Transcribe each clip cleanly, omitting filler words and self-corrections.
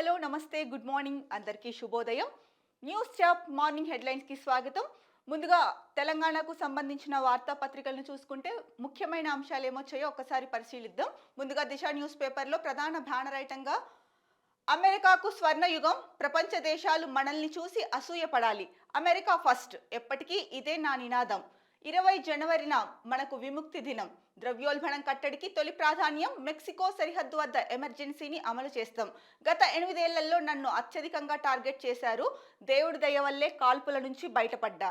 Hello నమస్తే good morning అందరికీ శుభోదయం. న్యూస్ చాప్ మార్నింగ్ హెడ్లైన్స్ కి స్వాగతం. ముందుగా తెలంగాణకు సంబంధించిన వార్తాపత్రికలను చూసుకుంటే ముఖ్యమైన అంశాలు ఏమొచ్చాయో ఒకసారి పరిశీలిద్దాం. ముందుగా దిశ న్యూస్ పేపర్లో ప్రధాన బ్యానర్ ఐటంగా అమెరికాకు స్వర్ణయుగం, ప్రపంచ దేశాలు మనల్ని చూసి అసూయపడాలి, అమెరికా ఫస్ట్, ఎప్పటికీ ఇదే నా నినాదం, 20 జనవరిన మనకు విముక్తి దినం, ద్రవ్యోల్బణం కట్టడికి తొలి ప్రాధాన్యం, మెక్సికో సరిహద్దు వద్ద ఎమర్జెన్సీని అమలు చేస్తాం, గత 8 ఏళ్లలో నన్ను అత్యధికంగా టార్గెట్ చేశారు, దేవుడి దయ వల్లే కాల్పుల నుంచి బయటపడ్డా,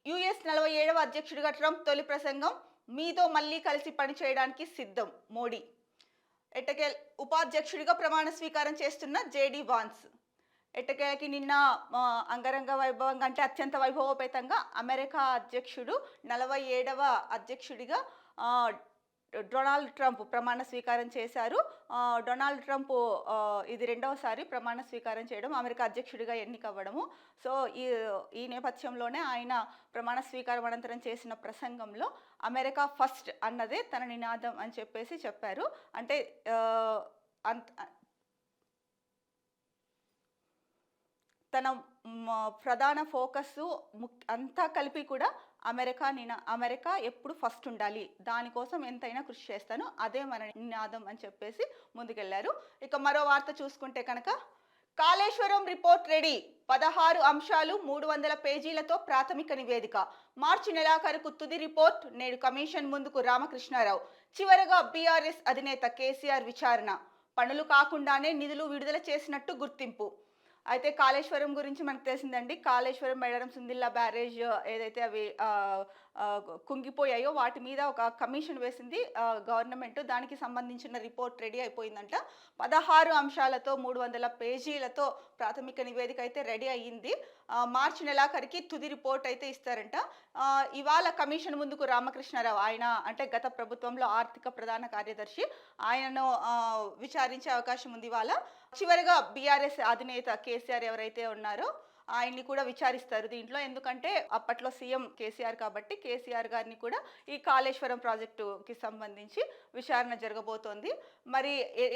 యుఎస్ 47వ అధ్యక్షుడిగా ట్రంప్ తొలి ప్రసంగం, మీతో మళ్ళీ కలిసి పనిచేయడానికి సిద్ధం మోడీ, ఎట్టకేల్ ఉపాధ్యక్షుడిగా ప్రమాణ స్వీకారం చేస్తున్న జేడీ వాన్స్, ఎట్టకేలకి నిన్న అంగరంగ వైభవంగా అంటే అత్యంత వైభవోపేతంగా అమెరికా అధ్యక్షుడు 47వ అధ్యక్షుడిగా డొనాల్డ్ ట్రంప్ ప్రమాణ స్వీకారం చేశారు. డొనాల్డ్ ట్రంప్ ఇది రెండవసారి ప్రమాణ స్వీకారం చేయడం, అమెరికా అధ్యక్షుడిగా ఎన్నికవ్వడము. సో ఈ నేపథ్యంలోనే ఆయన ప్రమాణ స్వీకారం అనంతరం చేసిన ప్రసంగంలో అమెరికా ఫస్ట్ అన్నదే తన నినాదం అని చెప్పేసి చెప్పారు. అంటే తన ప్రధాన ఫోకస్ అంతా కలిపి కూడా అమెరికా ఎప్పుడు ఫస్ట్ ఉండాలి, దానికోసం ఎంతైనా కృషి చేస్తాను, అదే మన నినాదం అని చెప్పేసి ముందుకెళ్లారు. ఇక మరో వార్త చూసుకుంటే కనుక కాళేశ్వరం రిపోర్ట్ రెడీ, 16 అంశాలు 300 పేజీలతో ప్రాథమిక నివేదిక, మార్చి నెలాఖరుకు తుది రిపోర్ట్, నేడు కమిషన్ ముందుకు రామకృష్ణారావు, చివరగా బీఆర్ఎస్ అధినేత కేసీఆర్ విచారణ, పనులు కాకుండానే నిధులు విడుదల చేసినట్టు గుర్తింపు. అయితే కాళేశ్వరం గురించి మనకు తెలిసిందండి. కాళేశ్వరం, మేడారం, సుందిల్లా బ్యారేజ్ ఏదైతే అవి కుంగిపోయాయో వాటి మీద ఒక కమిషన్ వేసింది గవర్నమెంట్. దానికి సంబంధించిన రిపోర్ట్ రెడీ అయిపోయిందంట. 16 అంశాలతో 300 పేజీలతో ప్రాథమిక నివేదిక అయితే రెడీ అయ్యింది. మార్చి నెలాఖరికి తుది రిపోర్ట్ అయితే ఇస్తారంట. ఇవాళ కమిషన్ ముందుకు రామకృష్ణారావు, ఆయన అంటే గత ప్రభుత్వంలో ఆర్థిక ప్రధాన కార్యదర్శి, ఆయనను విచారించే అవకాశం ఉంది ఇవాళ. చివరిగా బీఆర్ఎస్ అధినేత కేసీఆర్ ఎవరైతే ఉన్నారో ఆయన్ని కూడా విచారిస్తారు దీంట్లో. ఎందుకంటే అప్పట్లో సీఎం కేసీఆర్ కాబట్టి కేసీఆర్ గారిని కూడా ఈ కాళేశ్వరం ప్రాజెక్టుకి సంబంధించి విచారణ జరగబోతోంది. మరి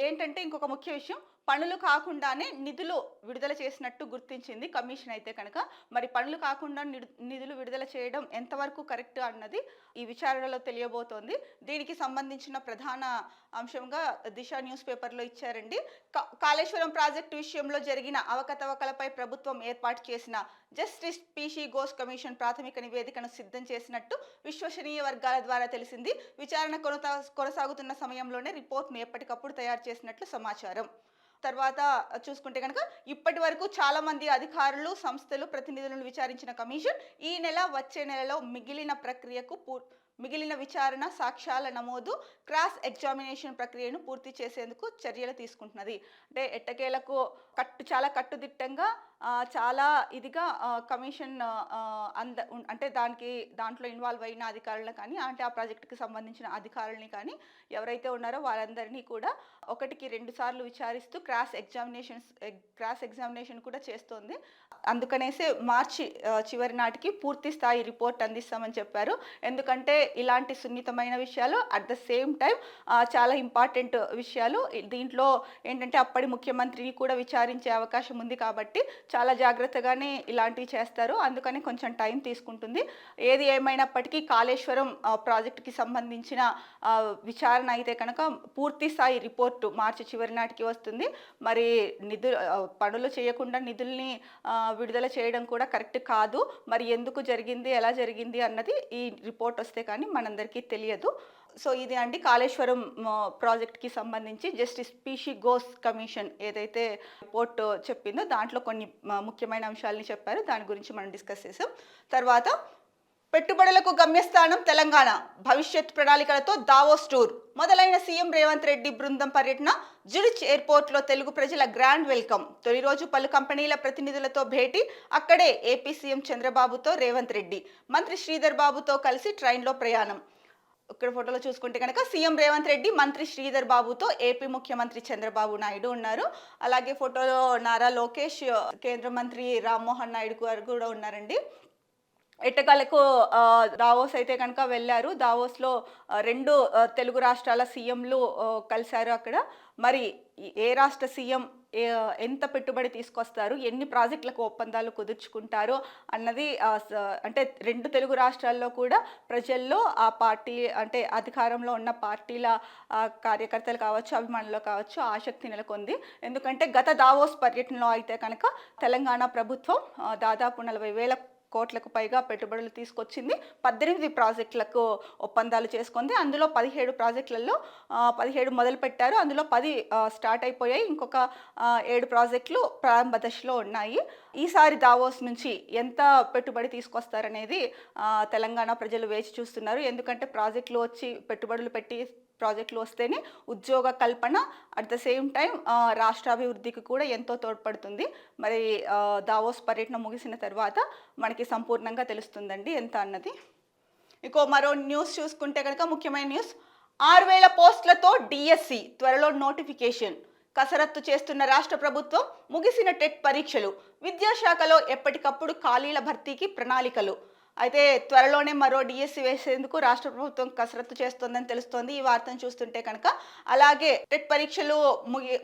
ఏంటంటే ఇంకొక ముఖ్య విషయం, పనులు కాకుండానే నిధులు విడుదల చేసినట్టు గుర్తించింది కమిషన్ అయితే కనుక. మరి పనులు కాకుండా నిధులు విడుదల చేయడం ఎంతవరకు కరెక్ట్ అన్నది ఈ విచారణలో తెలియబోతోంది. దీనికి సంబంధించిన ప్రధాన అంశంగా దిశ న్యూస్ పేపర్లో ఇచ్చారండి. కాళేశ్వరం ప్రాజెక్టు విషయంలో జరిగిన అవకతవకలపై ప్రభుత్వం ఏర్పాటు చేసిన జస్టిస్ పీసీ ఘోష్ కమిషన్ ప్రాథమిక నివేదికను సిద్ధం చేసినట్టు విశ్వసనీయ వర్గాల ద్వారా తెలిసింది. విచారణ కొనసాగుతున్న సమయంలోనే రిపోర్ట్ను ఎప్పటికప్పుడు తయారు చేసినట్లు సమాచారం. తర్వాత చూసుకుంటే కనుక ఇప్పటి వరకు చాలా మంది అధికారులు, సంస్థలు, ప్రతినిధులను విచారించిన కమిషన్ ఈ నెల వచ్చే నెలలో మిగిలిన విచారణ, సాక్ష్యాల నమోదు, క్రాస్ ఎగ్జామినేషన్ ప్రక్రియను పూర్తి చేసేందుకు చర్యలు తీసుకుంటున్నది. అంటే ఎట్టకేలకు చాలా కట్టుదిట్టంగా చాలా ఇదిగా కమిషన్ అంటే దాంట్లో ఇన్వాల్వ్ అయిన అధికారులను కానీ, అంటే ఆ ప్రాజెక్టుకి సంబంధించిన అధికారులని కానీ ఎవరైతే ఉన్నారో వారందరినీ కూడా 1-2 సార్లు విచారిస్తూ క్రాస్ ఎగ్జామినేషన్ కూడా చేస్తోంది. అందుకనేసే మార్చి చివరి నాటికి పూర్తి స్థాయి రిపోర్ట్ అందిస్తామని చెప్పారు. ఎందుకంటే ఇలాంటి సున్నితమైన విషయాలు అట్ ద సేమ్ టైం చాలా ఇంపార్టెంట్ విషయాలు. దీంట్లో ఏంటంటే అప్పటి ముఖ్యమంత్రిని కూడా విచారించే అవకాశం ఉంది కాబట్టి చాలా జాగ్రత్తగానే ఇలాంటివి చేస్తారు. అందుకని కొంచెం టైం తీసుకుంటుంది. ఏది ఏమైనప్పటికీ కాళేశ్వరం ప్రాజెక్టుకి సంబంధించిన విచారణ అయితే కనుక పూర్తి స్థాయి రిపోర్టు మార్చి చివరి నాటికి వస్తుంది. మరి పనులు చేయకుండా నిధుల్ని విడుదల చేయడం కూడా కరెక్ట్ కాదు. మరి ఎందుకు జరిగింది, ఎలా జరిగింది అన్నది ఈ రిపోర్ట్ వస్తే కానీ మనందరికీ తెలియదు. సో ఇది అండి కాళేశ్వరం ప్రాజెక్ట్కి సంబంధించి జస్టిస్ పీసీ ఘోష్ కమిషన్ ఏదైతే రిపోర్ట్ చెప్పిందో దాంట్లో కొన్ని ముఖ్యమైన అంశాలని చెప్పారు. దాని గురించి మనం డిస్కస్ చేసాం. తర్వాత పెట్టుబడులకు గమ్యస్థానం తెలంగాణ, భవిష్యత్ ప్రణాళికలతో దావోస్ టూర్, మొదలైన సీఎం రేవంత్ రెడ్డి బృందం పర్యటన, జురిచ్ ఎయిర్పోర్ట్లో తెలుగు ప్రజల గ్రాండ్ వెల్కమ్, తొలి రోజు పలు కంపెనీల ప్రతినిధులతో భేటీ, అక్కడే ఏపీ సీఎం చంద్రబాబుతో రేవంత్ రెడ్డి, మంత్రి శ్రీధర్ బాబుతో కలిసి ట్రైన్లో ప్రయాణం. ఇక్కడ ఫోటోలో చూసుకుంటే కనుక సీఎం రేవంత్ రెడ్డి, మంత్రి శ్రీధర్ బాబుతో ఏపీ ముఖ్యమంత్రి చంద్రబాబు నాయుడు ఉన్నారు. అలాగే ఫోటోలో నారా లోకేష్, కేంద్ర మంత్రి రామ్మోహన్ నాయుడు గారు కూడా ఉన్నారండి. ఎట్టకేలకు దావోస్ అయితే కనుక వెళ్ళారు. దావోస్‌లో 2 తెలుగు రాష్ట్రాల సీఎంలు కలిసారు అక్కడ. మరి ఏ రాష్ట్ర సీఎం ఎంత పెట్టుబడి తీసుకొస్తారు, ఎన్ని ప్రాజెక్టులకు ఒప్పందాలు కుదుర్చుకుంటారో అన్నది అంటే 2 తెలుగు రాష్ట్రాల్లో కూడా ప్రజల్లో ఆ పార్టీ అంటే అధికారంలో ఉన్న పార్టీల కార్యకర్తలు కావచ్చు, అభిమానులు కావచ్చు ఆసక్తి నెలకొంది. ఎందుకంటే గత దావోస్ పర్యటనలో అయితే కనుక తెలంగాణ ప్రభుత్వం దాదాపు 40,000 కోట్లకు పైగా పెట్టుబడులు తీసుకొచ్చింది. 18 ప్రాజెక్టులకు ఒప్పందాలు చేసుకుంది. అందులో 17 ప్రాజెక్టులలో 17 మొదలుపెట్టారు. అందులో 10 స్టార్ట్ అయిపోయాయి. ఇంకొక 7 ప్రాజెక్టులు ప్రారంభ దశలో ఉన్నాయి. ఈసారి దావోస్ నుంచి ఎంత పెట్టుబడి తీసుకొస్తారనేది తెలంగాణ ప్రజలు వేచి చూస్తున్నారు. ఎందుకంటే ప్రాజెక్టులు వచ్చి పెట్టుబడులు పెట్టి ప్రాజెక్టులు వస్తేనే ఉద్యోగ కల్పన అట్ ద సేమ్ టైం రాష్ట్రాభివృద్ధికి కూడా ఎంతో తోడ్పడుతుంది. మరి దావోస్ పర్యటన ముగిసిన తర్వాత మనకి సంపూర్ణంగా తెలుస్తుందండి ఎంత అన్నది. మరో న్యూస్ చూసుకుంటే కనుక ముఖ్యమైన న్యూస్ 6,000 పోస్టులతో డిఎస్సి త్వరలో నోటిఫికేషన్. కసరత్తు చేస్తున్న రాష్ట్ర ప్రభుత్వం ముగిసిన టెట్ పరీక్షలు, విద్యాశాఖలో ఎప్పటికప్పుడు ఖాళీల భర్తీకి ప్రణాళికలు. అయితే త్వరలోనే మరో డిఎస్సి వేసేందుకు రాష్ట్ర ప్రభుత్వం కసరత్తు చేస్తోందని తెలుస్తోంది ఈ వార్తను చూస్తుంటే కనుక. అలాగే టెట్ పరీక్షలు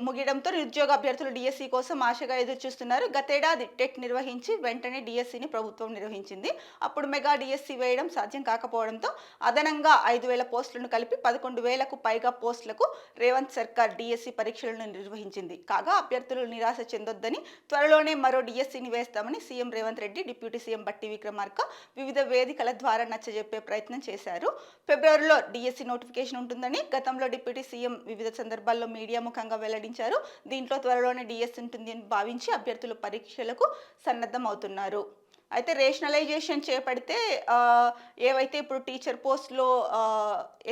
ముగియడంతో నిరుద్యోగ అభ్యర్థులు డిఎస్సి కోసం ఆశగా ఎదురు చూస్తున్నారు. గతేడాది టెట్ నిర్వహించి వెంటనే డిఎస్సిని ప్రభుత్వం నిర్వహించింది. అప్పుడు మెగా డిఎస్సి వేయడం సాధ్యం కాకపోవడంతో అదనంగా 5,000 పోస్టులను కలిపి 11,000కు పైగా పోస్టులకు రేవంత్ సర్కార్ డిఎస్సి పరీక్షలను నిర్వహించింది. కాగా అభ్యర్థులు నిరాశ చెందొద్దని, త్వరలోనే మరో డిఎస్సిని వేస్తామని CM Revanth Reddy deputy CM బట్టి విక్రమార్క వివిధ వేదికల ద్వారా నచ్చజెప్పే ప్రయత్నం చేశారు. ఫిబ్రవరిలో డిఎస్సి నోటిఫికేషన్ ఉంటుందని గతంలో డిప్యూటీ సీఎం వివిధ సందర్భాల్లో మీడియా ముఖంగా వెల్లడించారు. దీంట్లో త్వరలోనే డిఎస్సి ఉంటుంది అని భావించి అభ్యర్థులు పరీక్షలకు సన్నద్ధం అవుతున్నారు. అయితే రేషనలైజేషన్ చేపడితే ఏవైతే ఇప్పుడు టీచర్ పోస్టులో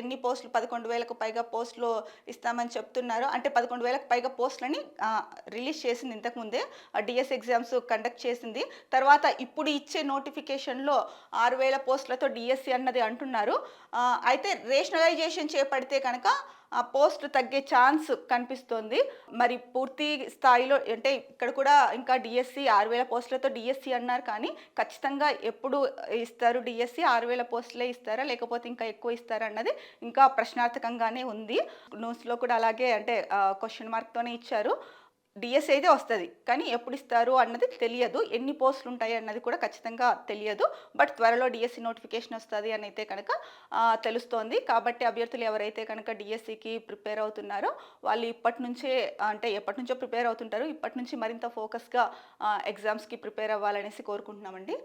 ఎన్ని పోస్టులు 11,000కు పైగా పోస్టులు ఇస్తామని చెప్తున్నారో, అంటే 11,000కు పైగా పోస్టులని రిలీజ్ చేసింది ఇంతకుముందే, డిఎస్ ఎగ్జామ్స్ కండక్ట్ చేసింది. తర్వాత ఇప్పుడు ఇచ్చే నోటిఫికేషన్లో 6,000 పోస్టులతో డిఎస్సి అన్నది అంటున్నారు. అయితే రేషనలైజేషన్ చేపడితే కనుక ఆ పోస్ట్ తగ్గే ఛాన్స్ కనిపిస్తోంది. మరి పూర్తి స్థాయిలో అంటే ఇక్కడ కూడా ఇంకా డిఎస్సి 6,000 పోస్టులతో డిఎస్సి అన్నారు, కానీ ఖచ్చితంగా ఎప్పుడు ఇస్తారు డిఎస్సి? 6,000 పోస్టులే ఇస్తారా లేకపోతే ఇంకా ఎక్కువ ఇస్తారా అన్నది ఇంకా ప్రశ్నార్థకంగానే ఉంది. న్యూస్లో కూడా అలాగే అంటే క్వశ్చన్ మార్క్తోనే ఇచ్చారు. డిఎస్సి అయితే వస్తుంది, కానీ ఎప్పుడు ఇస్తారు అన్నది తెలియదు. ఎన్ని పోస్టులు ఉంటాయి అన్నది కూడా ఖచ్చితంగా తెలియదు. బట్ త్వరలో డిఎస్సి నోటిఫికేషన్ వస్తుంది అని అయితే కనుక తెలుస్తోంది. కాబట్టి అభ్యర్థులు ఎవరైతే కనుక డిఎస్సికి ప్రిపేర్ అవుతున్నారో వాళ్ళు ఇప్పటి నుంచో ప్రిపేర్ అవుతుంటారు. ఇప్పటి నుంచి మరింత ఫోకస్గా ఎగ్జామ్స్కి ప్రిపేర్ అవ్వాలనేసి కోరుకుంటున్నామండి.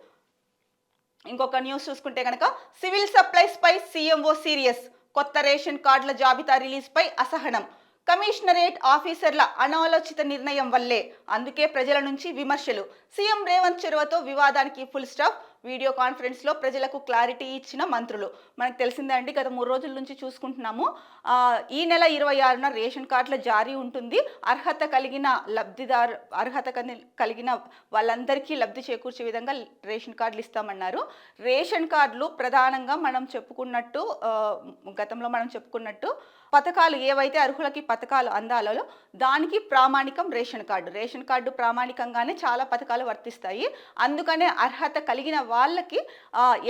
ఇంకొక న్యూస్ చూసుకుంటే కనుక సివిల్ సప్లైస్పై సీఎంఓ సీరియస్. కొత్త రేషన్ కార్డుల జాబితా రిలీజ్పై అసహనం. కమిషనరేట్ ఆఫీసర్ల అనాలోచిత నిర్ణయం వల్లే, అందుకే ప్రజల నుంచి విమర్శలు. సీఎం రేవంత్ చొరవతో వివాదానికి ఫుల్ స్టాప్. వీడియో కాన్ఫరెన్స్లో ప్రజలకు క్లారిటీ ఇచ్చిన మంత్రులు. మనకు తెలిసిందే అండి, గత 3 రోజుల నుంచి చూసుకుంటున్నాము. ఈ నెల 26న రేషన్ కార్డుల జారీ ఉంటుంది. అర్హత కలిగిన వాళ్ళందరికీ లబ్ధి చేకూర్చే విధంగా రేషన్ కార్డులు ఇస్తామన్నారు. రేషన్ కార్డులు ప్రధానంగా గతంలో మనం చెప్పుకున్నట్టు పథకాలు ఏవైతే అర్హులకి పథకాలు అందాలో దానికి ప్రామాణికం రేషన్ కార్డు. రేషన్ కార్డు ప్రామాణికంగానే చాలా పథకాలు వర్తిస్తాయి. అందుకనే అర్హత కలిగిన వాళ్ళకి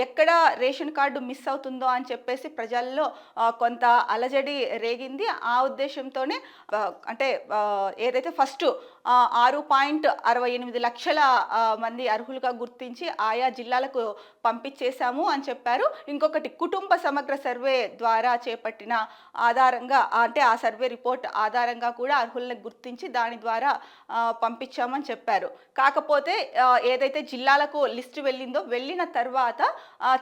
ఎక్కడ రేషన్ కార్డు మిస్ అవుతుందో అని చెప్పేసి ప్రజల్లో కొంత అలజడి రేగింది. ఆ ఉద్దేశంతోనే అంటే ఏదైతే ఫస్ట్ 6.68 లక్షల మంది అర్హులుగా గుర్తించి ఆయా జిల్లాలకు పంపించేశాము అని చెప్పారు. ఇంకొకటి కుటుంబ సమగ్ర సర్వే ద్వారా చేపట్టిన ఆధారంగా అంటే ఆ సర్వే రిపోర్ట్ ఆధారంగా కూడా అర్హులను గుర్తించి దాని ద్వారా పంపించామని చెప్పారు. కాకపోతే ఏదైతే జిల్లాలకు లిస్టు వెళ్ళిన తర్వాత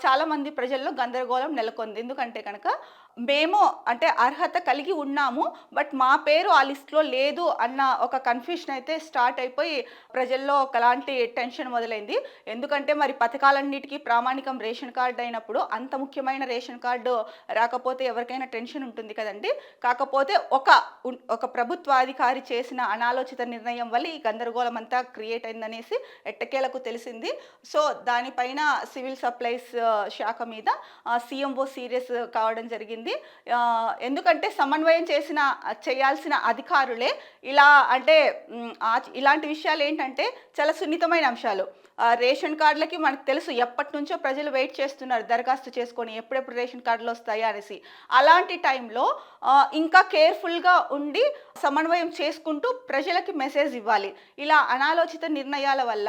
చాలామంది ప్రజల్లో గందరగోళం నెలకొంది. ఎందుకంటే కనుక మేము అంటే అర్హత కలిగి ఉన్నాము, బట్ మా పేరు ఆ లిస్ట్లో లేదు అన్న ఒక కన్ఫ్యూషన్ అయితే స్టార్ట్ అయిపోయి ప్రజల్లో ఒకలాంటి టెన్షన్ మొదలైంది. ఎందుకంటే మరి పథకాలన్నిటికీ ప్రామాణికం రేషన్ కార్డు అయినప్పుడు అంత ముఖ్యమైన రేషన్ కార్డు రాకపోతే ఎవరికైనా టెన్షన్ ఉంటుంది కదండి. కాకపోతే ఒక ప్రభుత్వాధికారి చేసిన అనాలోచిత నిర్ణయం వల్ల ఈ గందరగోళం అంతా క్రియేట్ అయిందనేసి ఎట్టకేలకు తెలిసింది. సో దానిపైన సివిల్ సప్లైస్ శాఖ మీద సీఎంఓ సీరియస్ కావడం జరిగింది. జరిగింది. ఎందుకంటే సమన్వయం చేయాల్సిన అధికారులే ఇలా అంటే ఇలాంటి విషయాలు ఏంటంటే చాలా సున్నితమైన అంశాలు. రేషన్ కార్డులకి మనకు తెలుసు ఎప్పటి నుంచో ప్రజలు వెయిట్ చేస్తున్నారు దరఖాస్తు చేసుకొని ఎప్పుడెప్పుడు రేషన్ కార్డులు వస్తాయా అనేసి. అలాంటి టైంలో ఇంకా కేర్ఫుల్గా ఉండి సమన్వయం చేసుకుంటూ ప్రజలకి మెసేజ్ ఇవ్వాలి. ఇలా అనాలోచిత నిర్ణయాల వల్ల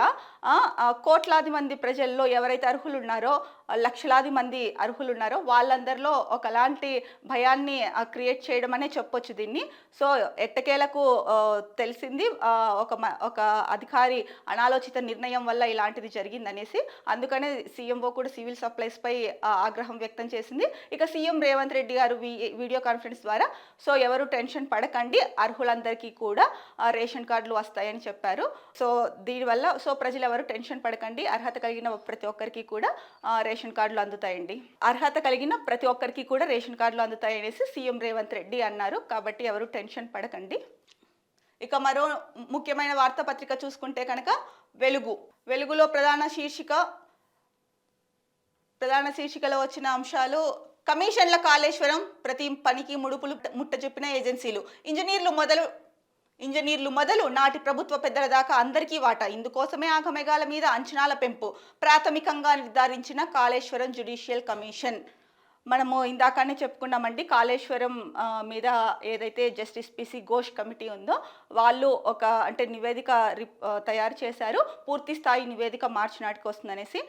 కోట్లాది మంది ప్రజల్లో ఎవరైతే అర్హులు ఉన్నారో, లక్షలాది మంది అర్హులు ఉన్నారో వాళ్ళందరిలో ఒకలాంటి భయాన్ని క్రియేట్ చేయడం అనే చెప్పొచ్చు దీన్ని. సో ఎట్టకేలకు తెలిసింది ఒక అధికారి అనాలోచిత నిర్ణయం వల్ల ఇలాంటిది జరిగిందనేసి. అందుకనే సీఎంఓ కూడా సివిల్ సప్లైస్ పై ఆగ్రహం వ్యక్తం చేసింది. ఇక సీఎం రేవంత్ రెడ్డి గారు వీడియో కాన్ఫరెన్స్ ద్వారా సో ఎవరు టెన్షన్ పడకండి, అర్హులందరికీ కూడా రేషన్ కార్డులు వస్తాయని చెప్పారు. సో దీనివల్ల సో ప్రజలు ఎవరు టెన్షన్ పడకండి, అర్హత కలిగిన ప్రతి ఒక్కరికి కూడా రేషన్ కార్డులు అందుతాయండి. అర్హత కలిగిన ప్రతి ఒక్కరికి కూడా రేషన్ కార్డులు అందుతాయి అనేసి సీఎం రేవంత్ రెడ్డి అన్నారు. కాబట్టి ఎవరు టెన్షన్ పడకండి. ఇక మరో ముఖ్యమైన వార్తాపత్రిక చూసుకుంటే కనుక వెలుగులో ప్రధాన శీర్షికలో వచ్చిన అంశాలు: కమిషన్ల కాళేశ్వరం, ప్రతి పనికి ముడుపులు ముట్టజెప్పిన ఏజెన్సీలు, ఇంజనీర్లు మొదలు నాటి ప్రభుత్వ పెద్దల దాకా అందరికీ వాటా, ఇందుకోసమే ఆగమేఘాల మీద అంచనాల పెంపు, ప్రాథమికంగా నిర్ధారించిన కాళేశ్వరం జ్యుడిషియల్ కమిషన్. మనము ఇందాకనే చెప్పుకున్నామండి, కాళేశ్వరం మీద ఏదైతే జస్టిస్ పిసి ఘోష్ కమిటీ ఉందో వాళ్ళు అంటే నివేదిక తయారు చేశారు. పూర్తి స్థాయి నివేదిక మార్చి నాటికి వస్తుందనేసి.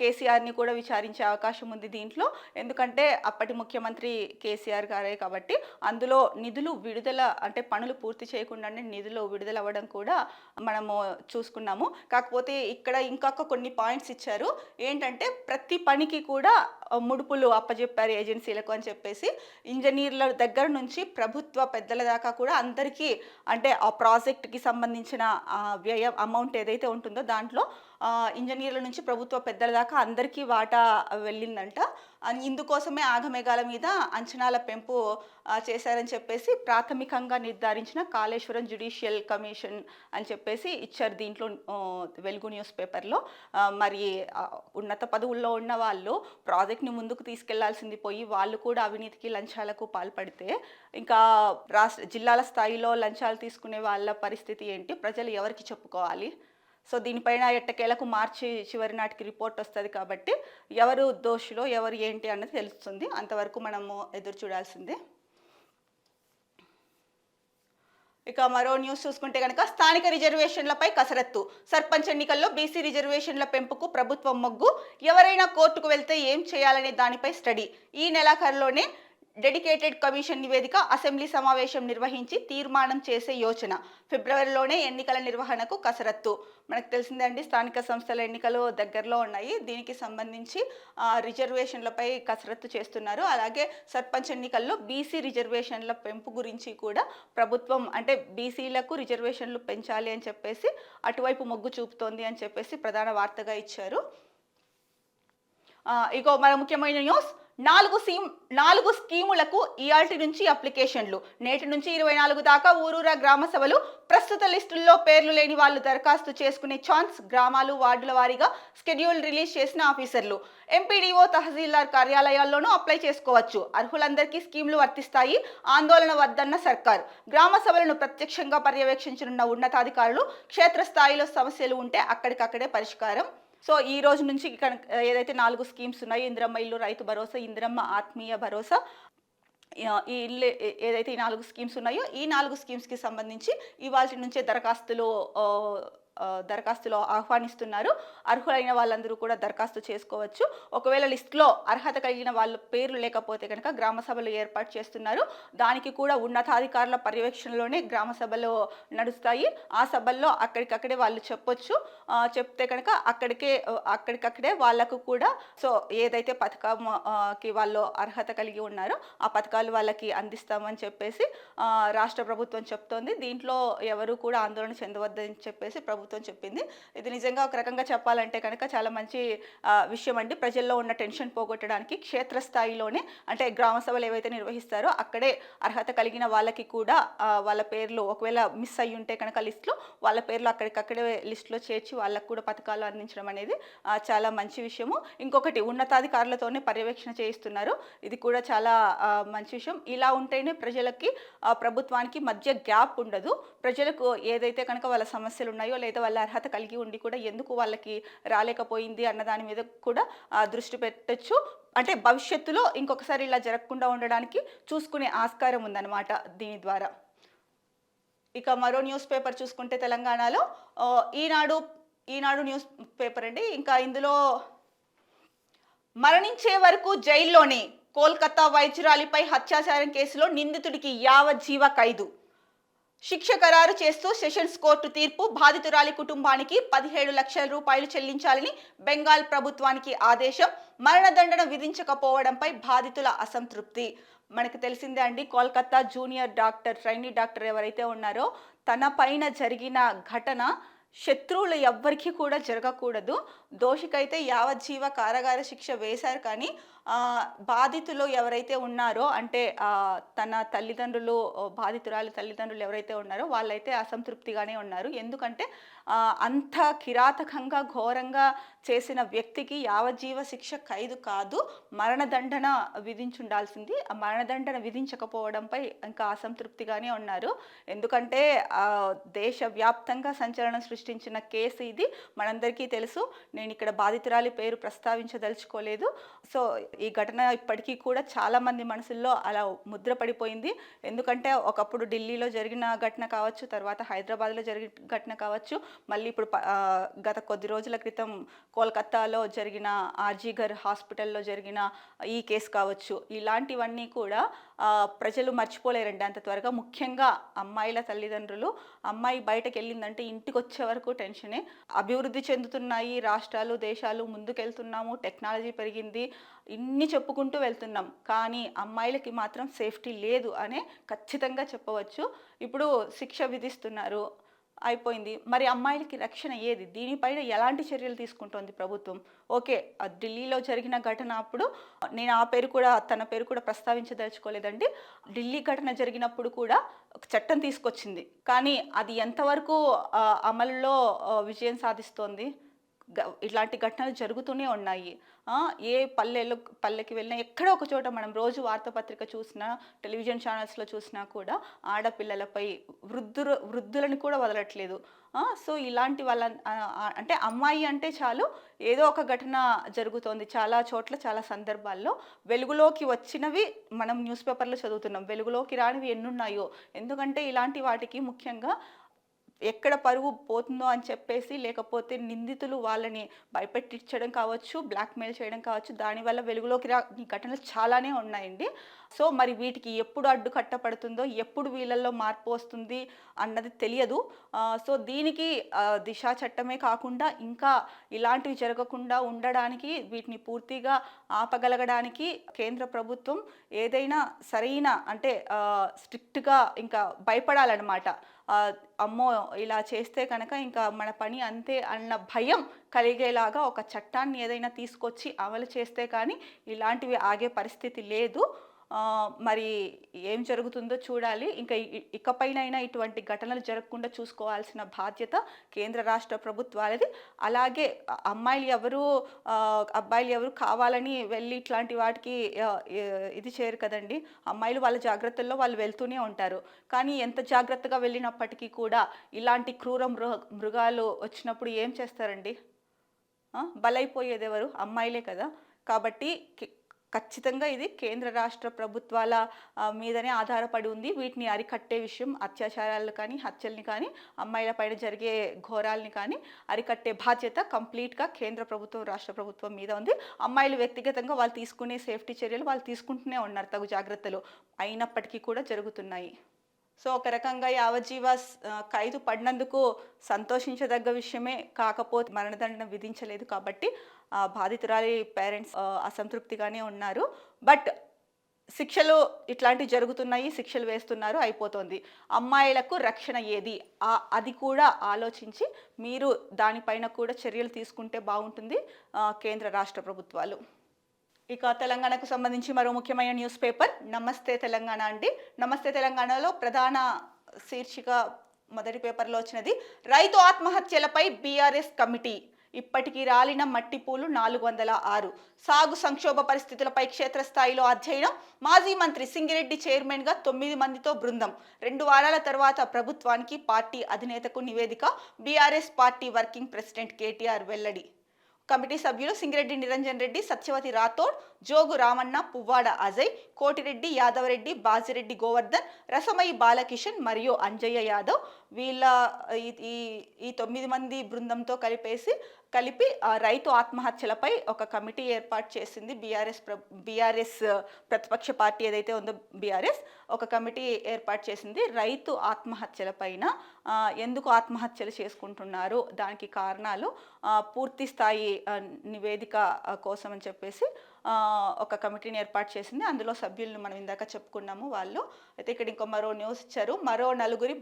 కేసీఆర్ని కూడా విచారించే అవకాశం ఉంది దీంట్లో. ఎందుకంటే అప్పటి ముఖ్యమంత్రి కేసీఆర్ గారే కాబట్టి. అందులో నిధులు విడుదల అంటే పనులు పూర్తి చేయకుండానే నిధులు విడుదల అవ్వడం కూడా మనము చూసుకున్నాము. కాకపోతే ఇక్కడ ఇంకొక కొన్ని పాయింట్స్ ఇచ్చారు. ఏంటంటే ప్రతి పనికి కూడా ముడుపులు అప్పచెప్పారు ఏజెన్సీలకు అని చెప్పేసి. ఇంజనీర్ల దగ్గర నుంచి ప్రభుత్వ పెద్దల దాకా కూడా అందరికీ అంటే ఆ ప్రాజెక్ట్కి సంబంధించిన వ్యయం అమౌంట్ ఏదైతే ఉంటుందో దాంట్లో ఇంజనీర్ల నుంచి ప్రభుత్వ పెద్దల దాకా అందరికీ వాటా వెళ్ళిందంట. ఇందుకోసమే ఆగమేఘాల మీద అంచనాల పెంపు చేశారని చెప్పేసి ప్రాథమికంగా నిర్ధారించిన కాళేశ్వరం జ్యుడిషియల్ కమిషన్ అని చెప్పేసి ఇచ్చారు దీంట్లో వెలుగు న్యూస్ పేపర్లో. మరి ఉన్నత పదవుల్లో ఉన్న వాళ్ళు ప్రాజెక్ట్ని ముందుకు తీసుకెళ్లాల్సింది పోయి వాళ్ళు కూడా అవినీతికి లంచాలకు పాల్పడితే ఇంకా జిల్లాల స్థాయిలో లంచాలు తీసుకునే వాళ్ళ పరిస్థితి ఏంటి, ప్రజలు ఎవరికి చెప్పుకోవాలి? సో దీనిపైన ఎట్టకేలకు మార్చి చివరి నాటికి రిపోర్ట్ వస్తుంది కాబట్టి ఎవరు దోషులో ఎవరు ఏంటి అన్నది తెలుస్తుంది. అంతవరకు మనము ఎదురు చూడాల్సిందే. ఇక మరో న్యూస్ చూసుకుంటే కనుక స్థానిక రిజర్వేషన్లపై కసరత్తు, సర్పంచ్ ఎన్నికల్లో బీసీ రిజర్వేషన్ల పెంపుకు ప్రభుత్వం మొగ్గు, ఎవరైనా కోర్టుకు వెళ్తే ఏం చేయాలనే దానిపై స్టడీ, ఈ నెలాఖరులోనే డెడికేటెడ్ కమిషన్ నివేదిక, అసెంబ్లీ సమావేశం నిర్వహించి తీర్మానం చేసే యోచన, ఫిబ్రవరిలోనే ఎన్నికల నిర్వహణకు కసరత్తు. మనకు తెలిసిందండి స్థానిక సంస్థల ఎన్నికలు దగ్గరలో ఉన్నాయి. దీనికి సంబంధించి రిజర్వేషన్లపై కసరత్తు చేస్తున్నారు. అలాగే సర్పంచ్ ఎన్నికల్లో బీసీ రిజర్వేషన్ల పెంపు గురించి కూడా ప్రభుత్వం అంటే బీసీలకు రిజర్వేషన్లు పెంచాలి అని చెప్పేసి అటువైపు మొగ్గు చూపుతోంది అని చెప్పేసి ప్రధాన వార్తగా ఇచ్చారు. ఇగో మన ముఖ్యమైన న్యూస్, 4 స్కీములకు ఇయాల్టి నుంచి అప్లికేషన్లు, నేటి నుంచి 24 దాకా ఊరూరా గ్రామ సభలు, ప్రస్తుత లిస్టుల్లో పేర్లు లేని వాళ్ళు దరఖాస్తు చేసుకునే ఛాన్స్, గ్రామాలు వార్డుల వారీగా షెడ్యూల్ రిలీజ్ చేసిన ఆఫీసర్లు, ఎంపీడీఓ తహసీల్దార్ కార్యాలయాల్లోనూ అప్లై చేసుకోవచ్చు, అర్హులందరికీ స్కీములు వర్తిస్తాయి, ఆందోళన వద్దన్న సర్కార్, గ్రామ సభలను ప్రత్యక్షంగా పర్యవేక్షించనున్న ఉన్నతాధికారులు, క్షేత్రస్థాయిలో సమస్యలు ఉంటే అక్కడికక్కడే పరిష్కారం. సో ఈ రోజు నుంచి ఏదైతే 4 స్కీమ్స్ ఉన్నాయో, ఇందిరమ్మ ఇల్లు, రైతు భరోసా, ఇందిరమ్మ ఆత్మీయ భరోసా, ఈ ఇల్లు ఏదైతే ఈ 4 స్కీమ్స్ ఉన్నాయో ఈ 4 స్కీమ్స్కి సంబంధించి ఇవాళ నుంచే దరఖాస్తులో ఆహ్వానిస్తున్నారు. అర్హులైన వాళ్ళందరూ కూడా దరఖాస్తు చేసుకోవచ్చు. ఒకవేళ లిస్టులో అర్హత కలిగిన వాళ్ళ పేర్లు లేకపోతే కనుక గ్రామ సభలు ఏర్పాటు చేస్తున్నారు. దానికి కూడా ఉన్నతాధికారుల పర్యవేక్షణలోనే గ్రామ సభలు నడుస్తాయి. ఆ సభల్లో అక్కడికక్కడే వాళ్ళు చెప్పొచ్చు. చెప్తే కనుక అక్కడికక్కడే వాళ్ళకు కూడా సో ఏదైతే పథకంకి వాళ్ళు అర్హత కలిగి ఉన్నారో ఆ పథకాలు వాళ్ళకి అందిస్తామని చెప్పేసి రాష్ట్ర ప్రభుత్వం చెప్తోంది. దీంట్లో ఎవరు కూడా ఆందోళన చెందవద్దని చెప్పేసి ప్రభుత్వం ప్రభుత్వం చెప్పింది. ఇది నిజంగా ఒక రకంగా చెప్పాలంటే కనుక చాలా మంచి విషయం అండి. ప్రజల్లో ఉన్న టెన్షన్ పోగొట్టడానికి క్షేత్రస్థాయిలోనే అంటే గ్రామ సభలు ఏవైతే నిర్వహిస్తారో అక్కడే అర్హత కలిగిన వాళ్ళకి కూడా వాళ్ళ పేర్లు ఒకవేళ మిస్ అయ్యి ఉంటే కనుక లిస్టులో వాళ్ళ పేర్లు అక్కడికక్కడే లిస్టులో చేర్చి వాళ్ళకు కూడా పథకాలు అందించడం అనేది చాలా మంచి విషయము. ఇంకొకటి ఉన్నతాధికారులతోనే పర్యవేక్షణ చేయిస్తున్నారు. ఇది కూడా చాలా మంచి విషయం. ఇలా ఉంటేనే ప్రజలకి ప్రభుత్వానికి మధ్య గ్యాప్ ఉండదు. ప్రజలకు ఏదైతే కనుక వాళ్ళ సమస్యలు ఉన్నాయో లేదా వాళ్ళ అర్హత కలిగి ఉండి కూడా ఎందుకు వాళ్ళకి రాలేకపోయింది అన్న దాని మీద కూడా దృష్టి పెట్టచ్చు. అంటే భవిష్యత్తులో ఇంకొకసారి ఇలా జరగకుండా ఉండడానికి చూసుకునే ఆస్కారం ఉందన్నమాట దీని ద్వారా. ఇక మరో న్యూస్ పేపర్ చూసుకుంటే తెలంగాణలో ఈనాడు న్యూస్ పేపర్ అండి. ఇంకా ఇందులో మరణించే వరకు జైల్లోనే కోల్కతా వైద్యురాలిపై హత్యాచారం కేసులో నిందితుడికి యావజ్జీవ ఖైదు. శిక్ష ఖరారు చేస్తూ సెషన్స్ కోర్టు తీర్పు. బాధితురాలి కుటుంబానికి 17 లక్షల రూపాయలు చెల్లించాలని బెంగాల్ ప్రభుత్వానికి ఆదేశం. మరణదండన విధించకపోవడంపై బాధితుల అసంతృప్తి. మనకు తెలిసిందే అండి, Kolkata junior doctor trainee doctor ఎవరైతే ఉన్నారో తన పైన జరిగిన ఘటన శత్రువులు ఎవ్వరికీ కూడా జరగకూడదు. దోషికైతే యావజ్జీవ కారాగార శిక్ష వేశారు. కానీ బాధితులు ఎవరైతే ఉన్నారో అంటే తన తల్లిదండ్రులు, బాధితురాలి తల్లిదండ్రులు ఎవరైతే ఉన్నారో వాళ్ళైతే అసంతృప్తిగానే ఉన్నారు. ఎందుకంటే అంత కిరాతకంగా ఘోరంగా చేసిన వ్యక్తికి యావజ్జీవ శిక్ష ఖైదు కాదు, మరణదండన విధించుండాల్సింది. ఆ మరణదండన విధించకపోవడంపై ఇంకా అసంతృప్తిగానే ఉన్నారు. ఎందుకంటే దేశవ్యాప్తంగా సంచలనం సృష్టించిన కేసు ఇది, మనందరికీ తెలుసు. నేను ఇక్కడ బాధితురాలి పేరు ప్రస్తావించదలుచుకోలేదు. సో ఈ ఘటన ఇప్పటికీ కూడా చాలామంది మనసుల్లో అలా ముద్ర పడిపోయింది. ఎందుకంటే ఒకప్పుడు ఢిల్లీలో జరిగిన ఘటన కావచ్చు, తర్వాత హైదరాబాద్లో జరిగిన ఘటన కావచ్చు, మళ్ళీ ఇప్పుడు గత కొద్ది రోజుల క్రితం కోల్కతాలో జరిగిన ఆర్జీగర్ హాస్పిటల్లో జరిగిన ఈ కేసు కావచ్చు. ఇలాంటివన్నీ కూడా ప్రజలు మర్చిపోలేరండి అంత త్వరగా. ముఖ్యంగా అమ్మాయిల తల్లిదండ్రులు, అమ్మాయి బయటకు వెళ్ళిందంటే ఇంటికి వచ్చే వరకు టెన్షనే. అభివృద్ధి చెందుతున్నాయి రాష్ట్రాలు, దేశాలు, ముందుకెళ్తున్నాము, టెక్నాలజీ పెరిగింది, ఇన్ని చెప్పుకుంటూ వెళ్తున్నాం. కానీ అమ్మాయిలకి మాత్రం సేఫ్టీ లేదు అనే ఖచ్చితంగా చెప్పవచ్చు. ఇప్పుడు శిక్ష విధిస్తున్నారు, అయిపోయింది. మరి అమ్మాయిలకి రక్షణ ఏది? దీనిపైన ఎలాంటి చర్యలు తీసుకుంటోంది ప్రభుత్వం? ఓకే, ఢిల్లీలో జరిగిన ఘటన అప్పుడు నేను తన పేరు కూడా ప్రస్తావించదలుచుకోలేదండి. ఢిల్లీ ఘటన జరిగినప్పుడు కూడా ఒక చట్టం తీసుకొచ్చింది, కానీ అది ఎంతవరకు అమలులో విజయం సాధిస్తోంది? ఇట్లాంటి ఘటనలు జరుగుతూనే ఉన్నాయి. ఏ పల్లెకి వెళ్ళినా ఎక్కడో ఒక చోట మనం రోజు వార్తాపత్రిక చూసినా, టెలివిజన్ ఛానల్స్లో చూసినా కూడా ఆడపిల్లలపై వృద్ధులను కూడా వదలట్లేదు. సో ఇలాంటి వాళ్ళ అంటే అమ్మాయి అంటే చాలు ఏదో ఒక ఘటన జరుగుతోంది. చాలా చోట్ల చాలా సందర్భాల్లో వెలుగులోకి వచ్చినవి మనం న్యూస్ పేపర్లో చదువుతున్నాం, వెలుగులోకి రానివి ఎన్నున్నాయో. ఎందుకంటే ఇలాంటి వాటికి ముఖ్యంగా ఎక్కడ పరువు పోతుందో అని చెప్పేసి, లేకపోతే నిందితులు వాళ్ళని భయపెట్టించడం కావచ్చు, బ్లాక్మెయిల్ చేయడం కావచ్చు, దానివల్ల వెలుగులోకి ఈ ఘటనలు చాలానే ఉన్నాయండి. సో మరి వీటికి ఎప్పుడు అడ్డు కట్టపడుతుందో, ఎప్పుడు వీళ్ళల్లో మార్పు వస్తుంది అన్నది తెలియదు. సో దీనికి దిశా చట్టమే కాకుండా ఇంకా ఇలాంటివి జరగకుండా ఉండడానికి, వీటిని పూర్తిగా ఆపగలగడానికి కేంద్ర ప్రభుత్వం ఏదైనా సరైన అంటే స్ట్రిక్ట్గా ఇంకా భయపడాలన్నమాట. అమ్మో ఇలా చేస్తే కనుక ఇంకా మన పని అంతే అన్న భయం కలిగేలాగా ఒక చట్టాన్ని ఏదైనా తీసుకొచ్చి అమలు చేస్తే కానీ ఇలాంటివి ఆగే పరిస్థితి లేదు. మరి ఏం జరుగుతుందో చూడాలి. ఇంకా ఇకపైనైనా ఇటువంటి ఘటనలు జరగకుండా చూసుకోవాల్సిన బాధ్యత కేంద్ర రాష్ట్ర ప్రభుత్వాలది. అలాగే అబ్బాయిలు ఎవరు కావాలని వెళ్ళి ఇట్లాంటి వాటికి ఇది చేయరు కదండి. అమ్మాయిలు వాళ్ళ జాగ్రత్తల్లో వాళ్ళు వెళ్తూనే ఉంటారు. కానీ ఎంత జాగ్రత్తగా వెళ్ళినప్పటికీ కూడా ఇలాంటి క్రూర మృగాలు వచ్చినప్పుడు ఏం చేస్తారండి? బలైపోయేది ఎవరు? అమ్మాయిలే కదా. కాబట్టి ఖచ్చితంగా ఇది కేంద్ర రాష్ట్ర ప్రభుత్వాల మీదనే ఆధారపడి ఉంది. వీటిని అరికట్టే విషయం, అత్యాచారాలు కానీ, హత్యల్ని కానీ, అమ్మాయిల పైన జరిగే ఘోరాలని కానీ అరికట్టే బాధ్యత కంప్లీట్గా కేంద్ర ప్రభుత్వం, రాష్ట్ర ప్రభుత్వం మీద ఉంది. అమ్మాయిలు వ్యక్తిగతంగా వాళ్ళు తీసుకునే సేఫ్టీ చర్యలు వాళ్ళు తీసుకుంటూనే ఉన్నారు, తగు జాగ్రత్తలు అయినప్పటికీ కూడా జరుగుతున్నాయి. సో ఒక రకంగా యావజ్జీవ ఖైదు పడినందుకు సంతోషించదగ్గ విషయమే. కాకపోతే మరణదండన విధించలేదు కాబట్టి బాధితురాలి పేరెంట్స్ అసంతృప్తిగానే ఉన్నారు. బట్ శిక్షలు ఇట్లాంటివి జరుగుతున్నాయి, శిక్షలు వేస్తున్నారు, అయిపోతుంది. అమ్మాయిలకు రక్షణ ఏది? అది కూడా ఆలోచించి మీరు దానిపైన కూడా చర్యలు తీసుకుంటే బాగుంటుంది కేంద్ర రాష్ట్ర ప్రభుత్వాలు. ఇక తెలంగాణకు సంబంధించి మరో ముఖ్యమైన న్యూస్ పేపర్ నమస్తే తెలంగాణ అండి. నమస్తే తెలంగాణలో ప్రధాన శీర్షిక మొదటి పేపర్లో వచ్చినది రైతు ఆత్మహత్యలపై బీఆర్ఎస్ కమిటీ. ఇప్పటికీ రాలిన మట్టిపూలు 406. సాగు సంక్షోభ పరిస్థితులపై క్షేత్రస్థాయిలో అధ్యయనం. మాజీ మంత్రి సింగిరెడ్డి చైర్మన్గా 9 మందితో బృందం. 2 వారాల తర్వాత ప్రభుత్వానికి పార్టీ అధినేతకు నివేదిక. BRS party working president KTR వెల్లడి. కమిటీ సభ్యులు సింగిరెడ్డి నిరంజన్ రెడ్డి, సత్యవతి రాథోడ్, జోగు రామన్న, పువ్వాడ అజయ్, కోటిరెడ్డి, యాదవరెడ్డి, బాజిరెడ్డి గోవర్ధన్, రసమయి బాలకిషన్ మరియు అంజయ్య యాదవ్. వీళ్ళ ఈ 9 మంది బృందంతో కలిపి రైతు ఆత్మహత్యలపై ఒక కమిటీ ఏర్పాటు చేసింది బీఆర్ఎస్ ప్రతిపక్ష పార్టీ ఏదైతే ఉందో బీఆర్ఎస్ ఒక కమిటీ ఏర్పాటు చేసింది. రైతు ఆత్మహత్యలపైన ఎందుకు ఆత్మహత్యలు చేసుకుంటున్నారు, దానికి కారణాలు పూర్తి స్థాయి నివేదిక కోసం అని చెప్పేసి ఒక కమిటీని ఏర్పాటు చేసింది. అందులో సభ్యులను మనం ఇందాక చెప్పుకున్నాము వాళ్ళు. అయితే ఇక్కడ ఇంకో మరో న్యూస్ ఇచ్చారు. మరో 4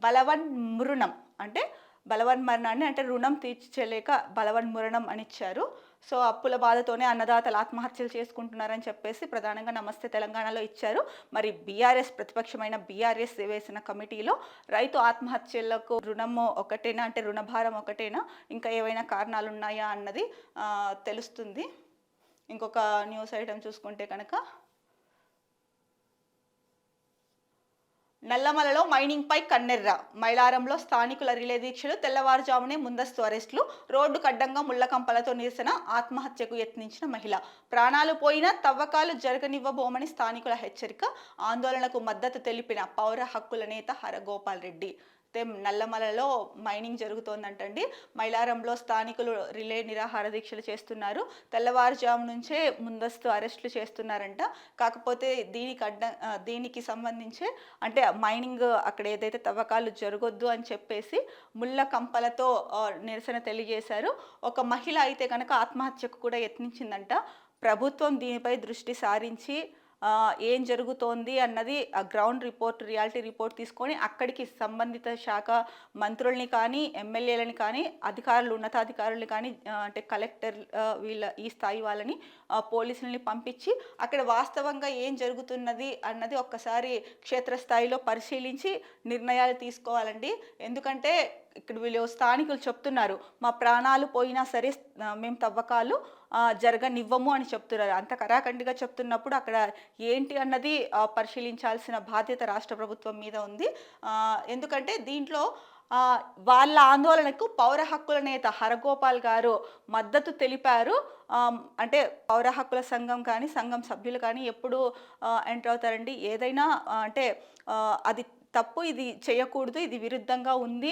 బలవన్మరణం అంటే బలవన్మరణాన్ని అంటే రుణం తీర్చలేక బలవన్మరణం అని ఇచ్చారు. సో అప్పుల బాధతోనే అన్నదాతలు ఆత్మహత్యలు చేసుకుంటున్నారని చెప్పేసి ప్రధానంగా నమస్తే తెలంగాణలో ఇచ్చారు. మరి బీఆర్ఎస్ ప్రతిపక్షమైన బీఆర్ఎస్ వేసిన కమిటీలో రైతు ఆత్మహత్యలకు రుణము ఒకటేనా అంటే రుణభారం ఒకటేనా ఇంకా ఏవైనా కారణాలు ఉన్నాయా అన్నది తెలుస్తుంది. ఇంకొక న్యూస్ ఐటమ్ చూసుకుంటే కనుక నల్లమలలో మైనింగ్పై కన్నెర్ర. మైలారంలో స్థానికుల రిలే దీక్షలు. తెల్లవారుజామునే ముందస్తు అరెస్టులు. రోడ్డుకు అడ్డంగా ముళ్లకంపలతో నిరసన. ఆత్మహత్యకు యత్నించిన మహిళ. ప్రాణాలు పోయినా తవ్వకాలు జరగనివ్వబోమని స్థానికుల హెచ్చరిక. ఆందోళనకు మద్దతు తెలిపిన పౌర హక్కుల నేత హరగోపాల్ రెడ్డి. నల్లమలలో మైనింగ్ జరుగుతోందంటండి. మైలారంలో స్థానికులు రిలే నిరాహార దీక్షలు చేస్తున్నారు. తెల్లవారుజాము నుంచే ముందస్తు అరెస్టులు చేస్తున్నారంట. కాకపోతే దీనికి సంబంధించి అంటే మైనింగ్ అక్కడ ఏదైతే తవ్వకాలు జరగొద్దు అని చెప్పేసి ముళ్ళ కంపలతో నిరసన తెలియజేశారు. ఒక మహిళ అయితే కనుక ఆత్మహత్యకు కూడా యత్నించిందంట. ప్రభుత్వం దీనిపై దృష్టి సారించి ఏం జరుగుతోంది అన్నది గ్రౌండ్ రిపోర్ట్ రియాలిటీ రిపోర్ట్ తీసుకొని అక్కడికి సంబంధిత శాఖ మంత్రుల్ని కానీ ఎమ్మెల్యేలని కానీ అధికారులు ఉన్నతాధికారులు కానీ అంటే కలెక్టర్ ఈ స్థాయి వాళ్ళని పోలీసులని పంపించి అక్కడ వాస్తవంగా ఏం జరుగుతున్నది అన్నది ఒక్కసారి క్షేత్రస్థాయిలో పరిశీలించి నిర్ణయాలు తీసుకోవాలండి. ఎందుకంటే ఇక్కడ వీళ్ళు స్థానికులు చెప్తున్నారు మా ప్రాణాలు పోయినా సరే మేము తవ్వకాలు జరగనివ్వము అని చెప్తున్నారు. అంత కరాఖండిగా చెప్తున్నప్పుడు అక్కడ ఏంటి అన్నది పరిశీలించాల్సిన బాధ్యత రాష్ట్ర ప్రభుత్వం మీద ఉంది. ఎందుకంటే దీంట్లో వాళ్ళ ఆందోళనకు పౌర హక్కుల నేత హరగోపాల్ గారు మద్దతు తెలిపారు. అంటే పౌర హక్కుల సంఘం కానీ సంఘం సభ్యులు కానీ ఎప్పుడు ఎంటర్ అవుతారండి ఏదైనా అంటే అది తప్పు, ఇది చేయకూడదు, ఇది విరుద్ధంగా ఉంది,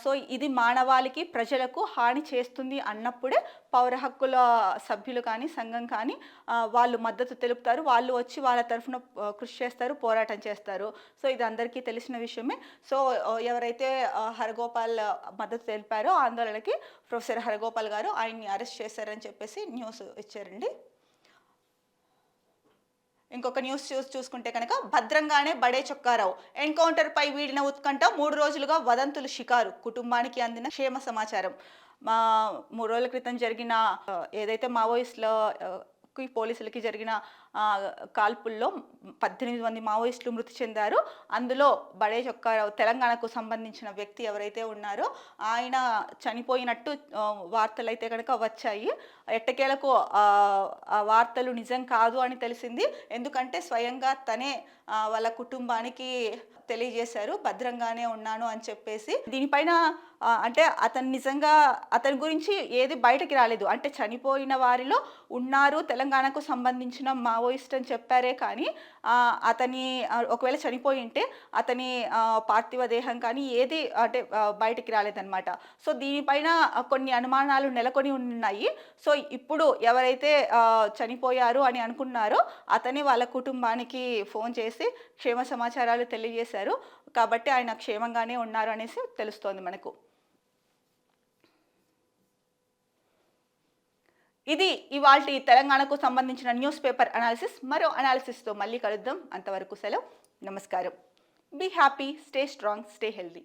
సో ఇది మానవాళికి ప్రజలకు హాని చేస్తుంది అన్నప్పుడే పౌర హక్కుల సభ్యులు కానీ సంఘం కానీ వాళ్ళు మద్దతు తెలుపుతారు. వాళ్ళు వచ్చి వాళ్ళ తరఫున కృషి చేస్తారు, పోరాటం చేస్తారు. సో ఇది అందరికీ తెలిసిన విషయమే. సో ఎవరైతే హరగోపాల్ మద్దతు తెలిపారో ఆందోళనకి ప్రొఫెసర్ హరగోపాల్ గారు ఆయన్ని అరెస్ట్ చేశారని చెప్పేసి న్యూస్ ఇచ్చారండి. ఇంకొక న్యూస్ చూసుకుంటే కనుక భద్రంగానే బడే చొక్కారావు. ఎన్కౌంటర్పై వీడిన ఉత్కంఠ. 3 రోజులుగా వదంతులు షికారు. కుటుంబానికి అందిన క్షేమ సమాచారం. 3 రోజుల క్రితం జరిగిన ఏదైతే మావోయిస్టుల పోలీసులకి జరిగిన కాల్పుల్లో 18 మంది మావోయిస్టులు మృతి చెందారు. అందులో బడే చొక్కారావు తెలంగాణకు సంబంధించిన వ్యక్తి ఎవరైతే ఉన్నారో ఆయన చనిపోయినట్టు వార్తలు అయితే కనుక వచ్చాయి. ఎట్టకేలకు ఆ వార్తలు నిజం కాదు అని తెలిసింది. ఎందుకంటే స్వయంగా తనే వాళ్ళ కుటుంబానికి తెలియజేశారు భద్రంగానే ఉన్నాను అని చెప్పేసి. దీనిపైన అంటే అతని గురించి ఏది బయటకి రాలేదు. అంటే చనిపోయిన వారిలో ఉన్నారు తెలంగాణకు సంబంధించిన మావోయిస్ట్ అని చెప్పారే కానీ అతని ఒకవేళ చనిపోయి ఉంటే అతని పార్థివ దేహం కానీ ఏది అంటే బయటికి రాలేదన్నమాట. సో దీనిపైన కొన్ని అనుమానాలు నెలకొని ఉన్నాయి. సో ఇప్పుడు ఎవరైతే చనిపోయారు అని అనుకున్నారో అతని వాళ్ళ కుటుంబానికి ఫోన్ చేసి క్షేమ సమాచారాలు తెలియజేశారు. కాబట్టి ఆయన క్షేమంగానే ఉన్నారు అనేసి తెలుస్తోంది మనకు. ఇది ఇవాల్టి తెలంగాణకు సంబంధించిన న్యూస్ పేపర్ అనాలిసిస్. మరో అనాలిసిస్తో మళ్ళీ కలుద్దాం. అంతవరకు సెలవు. నమస్కారం. Be happy, stay strong, stay healthy.